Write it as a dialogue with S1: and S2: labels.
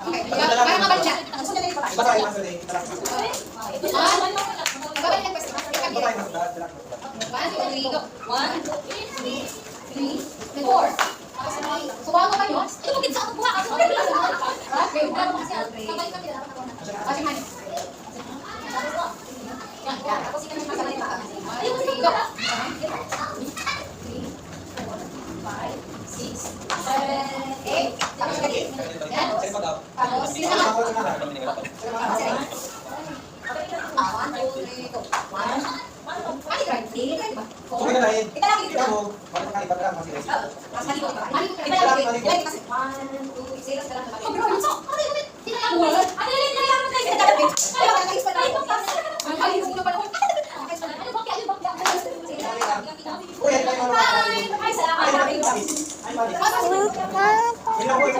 S1: Okay, para mabalik siya.
S2: Babae, mas ulit.
S1: Babalik ang pwesto.
S2: Babae, mas ulit.
S1: 1, 2, 3, 4. Subukan mo kayo. Tumugin sa buha. Okay, sabay kami. Kasi man. Tapos ikaw naman sabay pa. Ayun, go. 6, 7, 8. Tapos kami. Yan. Tapos sila. 1, 2, 3, go. 1. Ay, right. Hindi ba?
S2: Subukan na rin.
S1: Ito lang dito.
S2: Ito, bakit nakalipat ka lang kasi guys?
S1: Mas malikot ba? Malikot. Ito lang dito. Ilagay kasi 1, 2, 0 ka lang. Oh, bro, yun so. Ano yun? Hindi na lang. Ano yun? Ano yun? Ano yun? Ano ba? Ayos ko pa lang. Ano ba? Ano ba?
S2: Uy, ano kayo?
S1: Hi! Hi, salamat.
S2: Ay, mali. Ay, mali. Hindi na po ito.